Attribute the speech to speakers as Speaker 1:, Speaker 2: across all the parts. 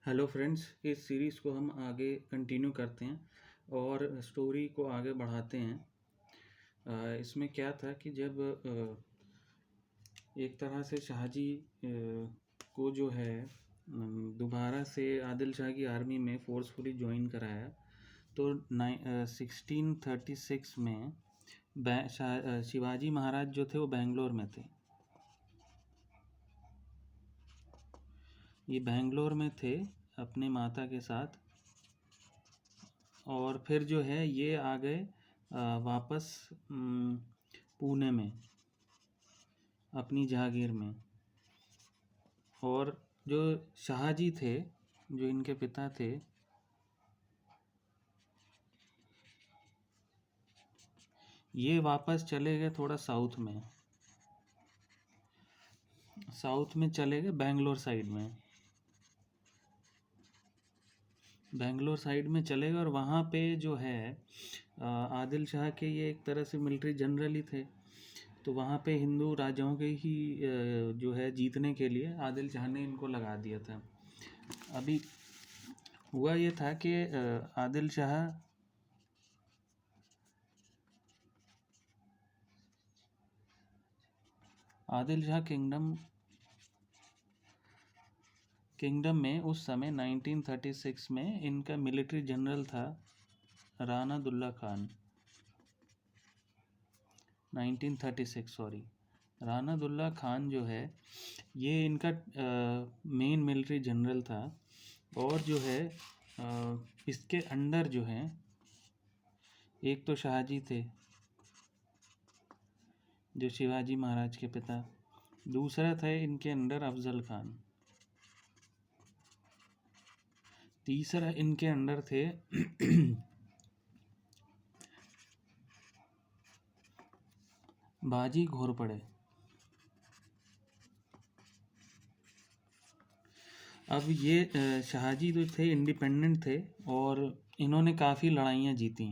Speaker 1: Hello friends, इस series को हम आगे कंटिन्यू करते हैं और स्टोरी को आगे बढ़ाते हैं। इसमें क्या था कि जब एक तरह से शाहजी को जो है दोबारा से आदिल शाह की आर्मी में फोर्सफुली ज्वाइन कराया, तो 1636 में शिवाजी महाराज जो थे वो बेंगलोर में थे। ये बेंगलोर में थे अपने माता के साथ, और फिर जो है ये आ गए वापस पुणे में अपनी जहागीर में। और जो शाहजी थे, जो इनके पिता थे, ये वापस चले गए थोड़ा साउथ में चले गए बेंगलोर साइड में चले गए। और वहाँ पे जो है आदिल शाह के ये एक तरह से मिलिट्री जनरल ही थे, तो वहाँ पे हिंदू राजाओं के ही जो है जीतने के लिए आदिल शाह ने इनको लगा दिया था। अभी हुआ ये था कि आदिल शाह किंगडम में उस समय 1936 में इनका मिलिट्री जनरल था राणा दुल्ला खान। 1936 सॉरी, राणा दुल्ला खान जो है ये इनका मेन मिलिट्री जनरल था। और जो है इसके अंडर जो है एक तो शाहजी थे जो शिवाजी महाराज के पिता, दूसरा था इनके अंडर अफजल खान, तीसरा इनके अंडर थे बाजी घोरपड़े। अब ये शाहजी जो थे इंडिपेंडेंट थे और इन्होंने काफ़ी लड़ाइयाँ जीती।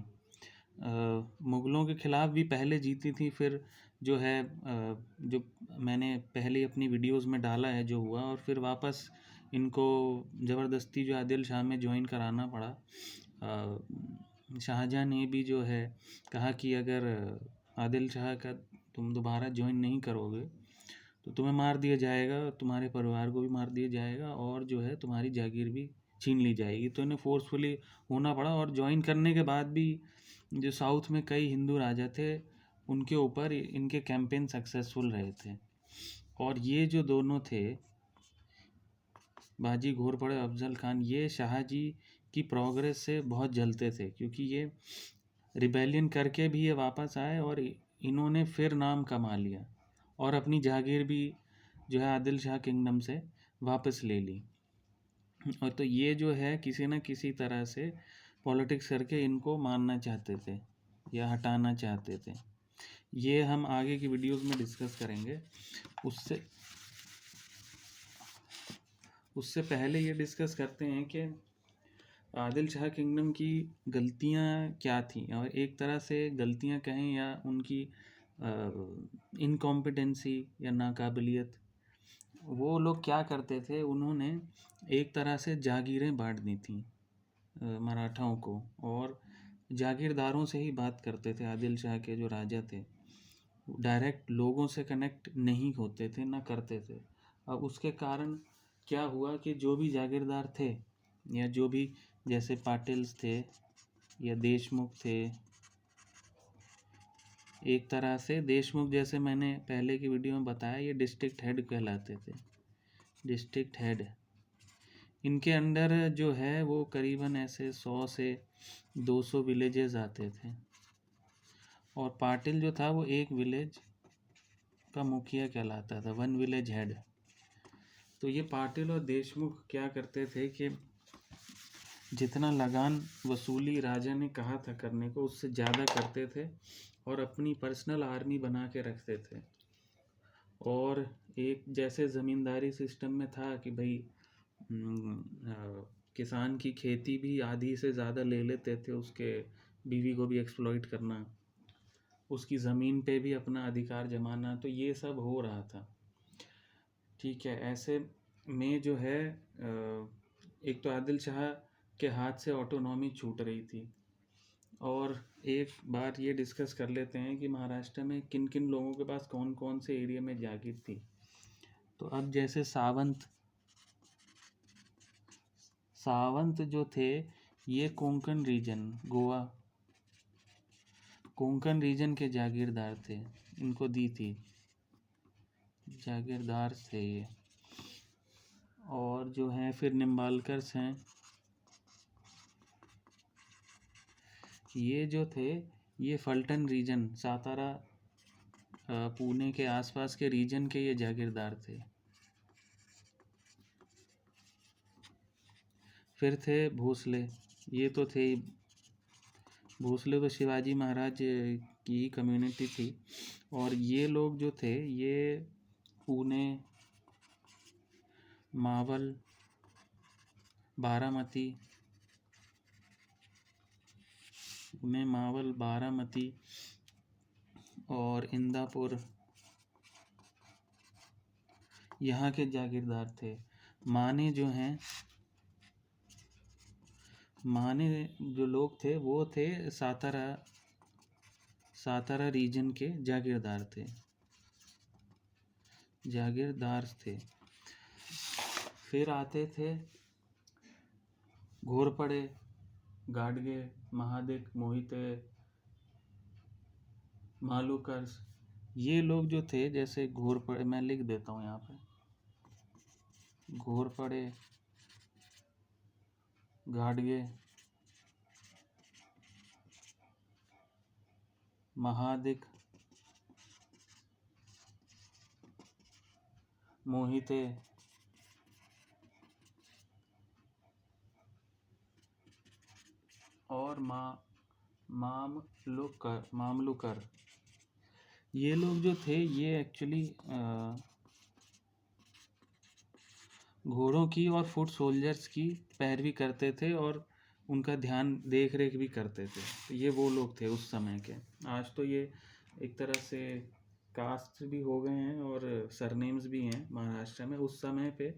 Speaker 1: मुग़लों के ख़िलाफ़ भी पहले जीती थी, फिर जो है जो मैंने पहले अपनी वीडियोस में डाला है जो हुआ, और फिर वापस इनको ज़बरदस्ती जो आदिल शाह में ज्वाइन कराना पड़ा। शाहजहाँ ने भी जो है कहा कि अगर आदिल शाह का तुम दोबारा ज्वाइन नहीं करोगे तो तुम्हें मार दिया जाएगा, तुम्हारे परिवार को भी मार दिया जाएगा, और जो है तुम्हारी जागीर भी छीन ली जाएगी। तो इन्हें फोर्सफुली होना पड़ा। और ज्वाइन करने के बाद भी जो साउथ में कई हिंदू राजा थे उनके ऊपर इनके कैंपेन सक्सेसफुल रहे थे। और ये जो दोनों थे बाजी घोरपड़े अफजल खान, ये शाहजी की प्रोग्रेस से बहुत जलते थे, क्योंकि ये रिबेलियन करके भी ये वापस आए और इन्होंने फिर नाम कमा लिया और अपनी जागीर भी जो है आदिल शाह किंगडम से वापस ले ली। और तो ये जो है किसी न किसी तरह से पॉलिटिक्स करके इनको मारना चाहते थे या हटाना चाहते थे। ये हम आगे की वीडियोस में डिस्कस करेंगे। उससे पहले ये डिस्कस करते हैं कि आदिल शाह किंगडम की गलतियाँ क्या थी, और एक तरह से गलतियाँ कहें या उनकी इनकॉम्पिटेंसी या नाकाबिलियत। वो लोग क्या करते थे, उन्होंने एक तरह से जागीरें बांट दी थी मराठाओं को, और जागीरदारों से ही बात करते थे। आदिल शाह के जो राजा थे डायरेक्ट लोगों से कनेक्ट नहीं होते थे, ना करते थे। अब उसके कारण क्या हुआ कि जो भी जागीरदार थे या जो भी जैसे पाटिल्स थे या देशमुख थे, एक तरह से देशमुख जैसे मैंने पहले की वीडियो में बताया, ये डिस्ट्रिक्ट हेड कहलाते थे। डिस्ट्रिक्ट हेड, इनके अंडर जो है वो करीबन ऐसे 100 से 200 विलेजेस आते थे, और पाटिल जो था वो एक विलेज का मुखिया कहलाता था, वन विलेज हेड। तो ये पाटिल और देशमुख क्या करते थे कि जितना लगान वसूली राजा ने कहा था करने को उससे ज़्यादा करते थे और अपनी पर्सनल आर्मी बना के रखते थे। और एक जैसे ज़मींदारी सिस्टम में था कि भाई किसान की खेती भी आधी से ज़्यादा ले लेते थे, उसके बीवी को भी एक्सप्लॉइट करना, उसकी ज़मीन पे भी अपना अधिकार जमाना, तो ये सब हो रहा था। ठीक है, ऐसे में जो है एक तो आदिल शाह के हाथ से ऑटोनॉमी छूट रही थी। और एक बार ये डिस्कस कर लेते हैं कि महाराष्ट्र में किन किन लोगों के पास कौन कौन से एरिया में जागीर थी। तो अब जैसे सावंत जो थे, ये कोंकण रीजन, गोवा कोंकण रीजन के जागीरदार थे, इनको दी थी, जागीरदार थे ये। और जो हैं फिर निम्बालकर्स हैं, ये जो थे ये फल्टन रीजन, सातारा पुणे के आसपास के रीजन के ये जागीरदार थे। फिर थे भोसले, ये तो थे ही, भोसले तो शिवाजी महाराज की कम्युनिटी थी। और ये लोग जो थे ये पुणे, मावल, बारामती, पुणे, मावल, बारामती और इंदापुर, यहाँ के जागीरदार थे। माने जो हैं, माने जो लोग थे वो थे सातारा रीजन के जागीरदार थे, फिर आते थे घोरपड़े, गाडगे, महादिक, मोहिते, मालूकर्स। ये लोग जो थे, जैसे घोरपड़े, मैं लिख देता हूँ यहाँ पे, घोरपड़े, गाडगे, महादिक, मोहिते, और मामलुकर। ये लोग जो थे ये एक्चुअली घोड़ों की और फुट सोल्जर्स की पैरवी करते थे और उनका ध्यान देख रेख भी करते थे। तो ये वो लोग थे उस समय के। आज तो ये एक तरह से कास्ट भी हो गए हैं और सरनेम्स भी हैं महाराष्ट्र में। उस समय पे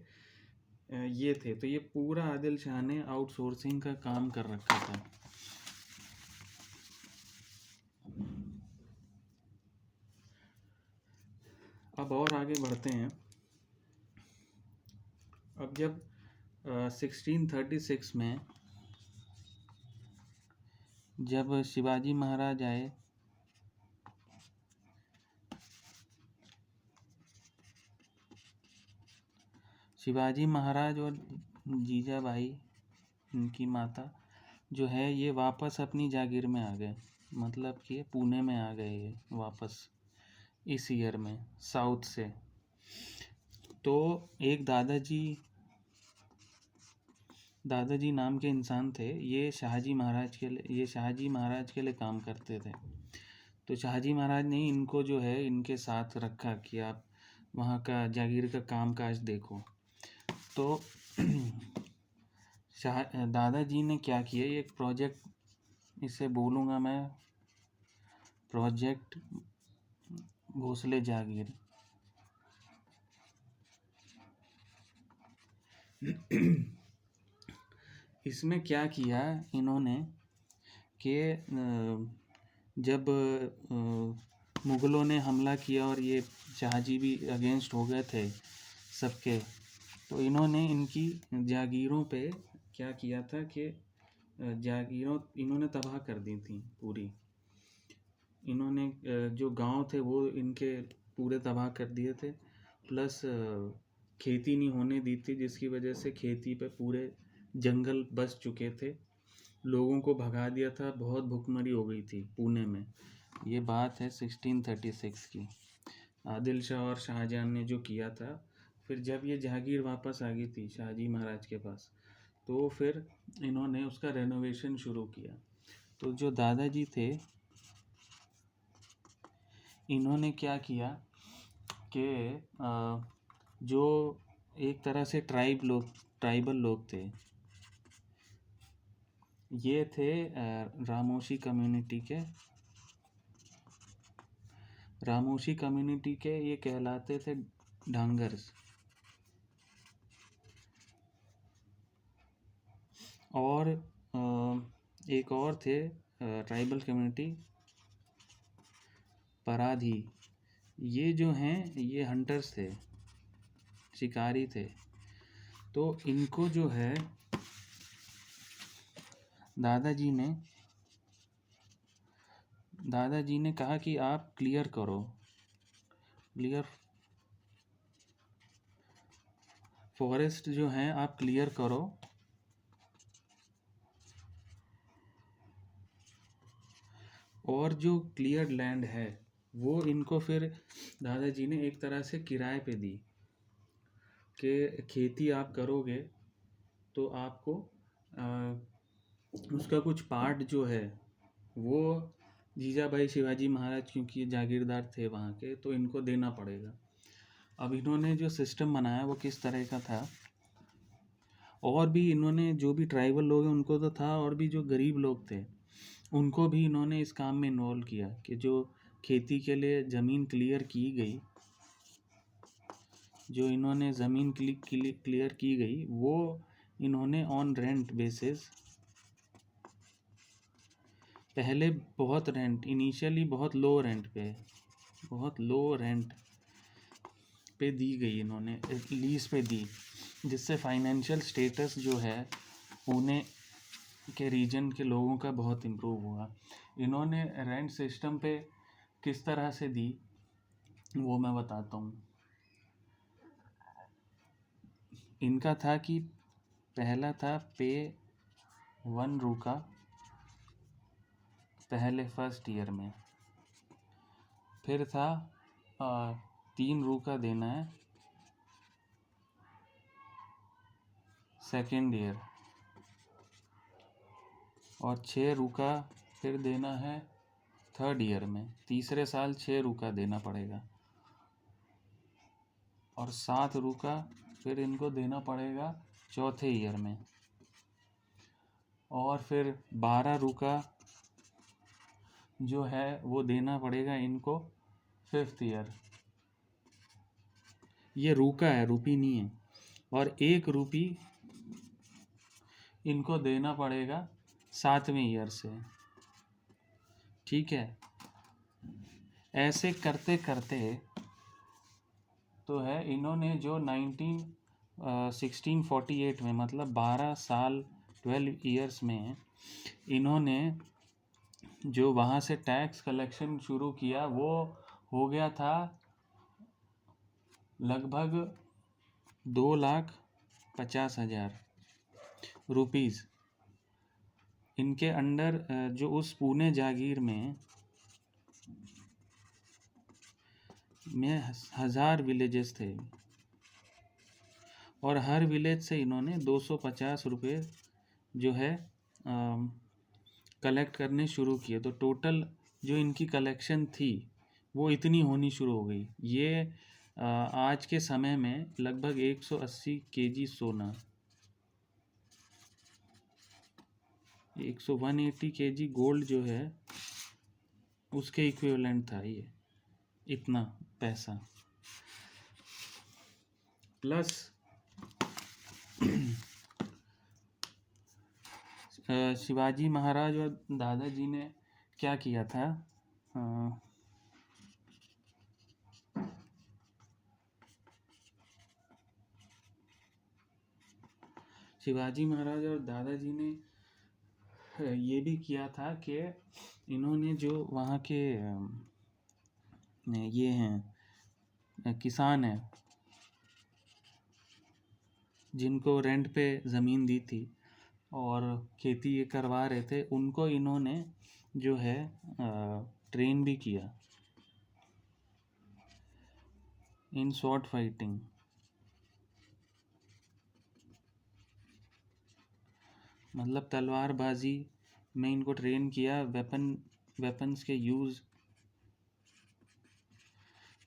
Speaker 1: ये थे। तो ये पूरा आदिल शाह ने आउटसोर्सिंग का काम कर रखा था। अब और आगे बढ़ते हैं। अब जब 1636 में जब शिवाजी महाराज आए, शिवाजी महाराज और जीजाबाई, उनकी माता जो है, ये वापस अपनी जागीर में आ गए। मतलब कि पुणे में आ गए ये वापस इस ईयर में साउथ से। तो एक दादाजी नाम के इंसान थे, ये शाहजी महाराज के लिए काम करते थे। तो शाहजी महाराज ने इनको जो है इनके साथ रखा कि आप वहाँ का जागीर का काम काज देखो। तो दादाजी ने क्या किया, ये एक प्रोजेक्ट, इसे बोलूँगा मैं प्रोजेक्ट भोसले जागीर। इसमें क्या किया इन्होंने कि जब मुग़लों ने हमला किया और ये शाहजी भी अगेंस्ट हो गए थे सबके, तो इन्होंने इनकी जागीरों पे क्या किया था कि इन्होंने तबाह कर दी थी पूरी। इन्होंने जो गांव थे वो इनके पूरे तबाह कर दिए थे। प्लस खेती नहीं होने दी थी, जिसकी वजह से खेती पे पूरे जंगल बस चुके थे। लोगों को भगा दिया था, बहुत भुखमरी हो गई थी पुणे में। ये बात है 1636 की, आदिल शाह और शाहजहां ने जो किया था। फिर जब ये जागीर वापस आ गई थी शाहजी महाराज के पास, तो फिर इन्होंने उसका रेनोवेशन शुरू किया। तो जो दादाजी थे, इन्होंने क्या किया कि जो एक तरह से ट्राइबल लोग थे, ये थे रामोशी कम्युनिटी के ये कहलाते थे ढांगर्स। और एक और थे ट्राइबल कम्युनिटी पराधी। ये जो हैं ये हंटर्स थे, शिकारी थे। तो इनको जो है दादाजी ने कहा कि आप क्लियर फॉरेस्ट जो हैं आप क्लियर करो, और जो क्लियर लैंड है वो इनको फिर दादाजी ने एक तरह से किराए पे दी कि खेती आप करोगे तो आपको उसका कुछ पार्ट जो है वो जीजाभाई शिवाजी महाराज, क्योंकि ये जागीरदार थे वहाँ के, तो इनको देना पड़ेगा। अब इन्होंने जो सिस्टम बनाया वो किस तरह का था, और भी इन्होंने जो भी ट्राइबल लोग हैं उनको तो था, और भी जो गरीब लोग थे उनको भी इन्होंने इस काम में इन्वॉल्व किया कि जो खेती के लिए ज़मीन क्लियर की गई, जो इन्होंने ज़मीन क्लियर की गई वो इन्होंने ऑन रेंट बेसिस, पहले बहुत रेंट, इनिशियली बहुत लो रेंट पे दी गई, इन्होंने लीज पे दी, जिससे फाइनेंशियल स्टेटस जो है पुणे के रीजन के लोगों का बहुत इम्प्रूव हुआ। इन्होंने रेंट सिस्टम पे किस तरह से दी वो मैं बताता हूँ। इनका था कि पहला था पे 1 रुका पहले फर्स्ट ईयर में, फिर था 3 रुका देना है सेकेंड ईयर, और 6 रुका फिर देना है थर्ड ईयर में, तीसरे साल 6 रुका देना पड़ेगा, और 7 रुका फिर इनको देना पड़ेगा चौथे ईयर में, और फिर 12 रुका जो है वो देना पड़ेगा इनको फिफ्थ ईयर। ये रुका है, रुपी नहीं है। और 1 रुपी इनको देना पड़ेगा 7वें ईयर से। ठीक है, ऐसे करते करते तो है इन्होंने जो 1648 में, मतलब 12 साल 12 ईयर्स में इन्होंने जो वहाँ से टैक्स कलेक्शन शुरू किया वो हो गया था लगभग 2,50,000 रुपीज़। इनके अंडर जो उस पुणे जागीर में 1000 विलेजेस थे, और हर विलेज से इन्होंने 250 रुपये जो है कलेक्ट करने शुरू किए। तो टोटल जो इनकी कलेक्शन थी वो इतनी होनी शुरू हो गई। ये आज के समय में लगभग 180 केजी सोना, 180 केजी गोल्ड जो है उसके इक्विवेलेंट था ये, इतना पैसा। प्लस शिवाजी महाराज और दादाजी ने क्या किया था, शिवाजी महाराज और दादाजी ने ये भी किया था कि इन्होंने जो वहाँ के ये हैं किसान हैं जिनको रेंट पे ज़मीन दी थी और खेती ये करवा रहे थे, उनको इन्होंने जो है ट्रेन भी किया इन शॉर्ट फाइटिंग। मतलब तलवारबाजी में इनको ट्रेन किया, वेपन्स के यूज़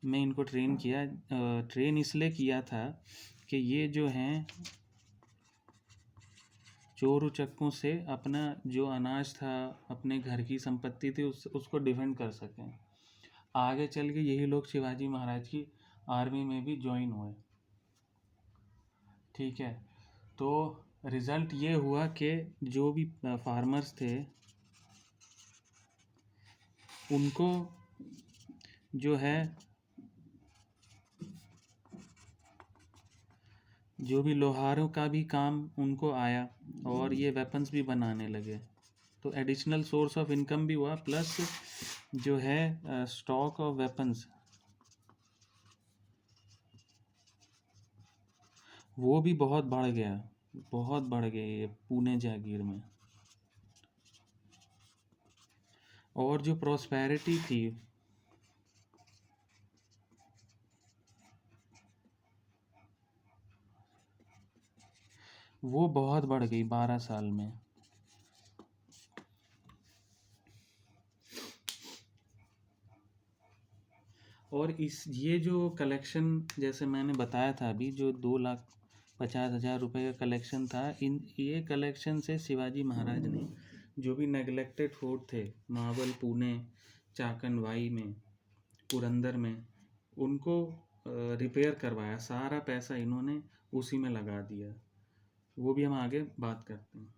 Speaker 1: में इनको ट्रेन किया। ट्रेन इसलिए किया था कि ये जो हैं चोर उचक्कों से अपना जो अनाज था, अपने घर की संपत्ति थी, उसको डिफेंड कर सकें। आगे चल के यही लोग शिवाजी महाराज की आर्मी में भी ज्वाइन हुए। ठीक है, तो रिज़ल्ट ये हुआ कि जो भी फार्मर्स थे उनको जो है जो भी लोहारों का भी काम उनको आया और ये वेपन्स भी बनाने लगे। तो एडिशनल सोर्स ऑफ इनकम भी हुआ, प्लस जो है स्टॉक ऑफ वेपन्स वो भी बहुत बढ़ गया, बहुत बढ़ गया ये पुणे जागीर में। और जो प्रॉस्पेरिटी थी वो बहुत बढ़ गई 12 साल में। और इस ये जो कलेक्शन जैसे मैंने बताया था अभी, जो 2,50,000 रुपये का कलेक्शन था, ये कलेक्शन से शिवाजी महाराज ने जो भी नेगलेक्टेड फोर्ट थे मावल, पुणे, चाकनवाई में, पुरंदर में, उनको रिपेयर करवाया। सारा पैसा इन्होंने उसी में लगा दिया। वो भी हम आगे बात करते हैं।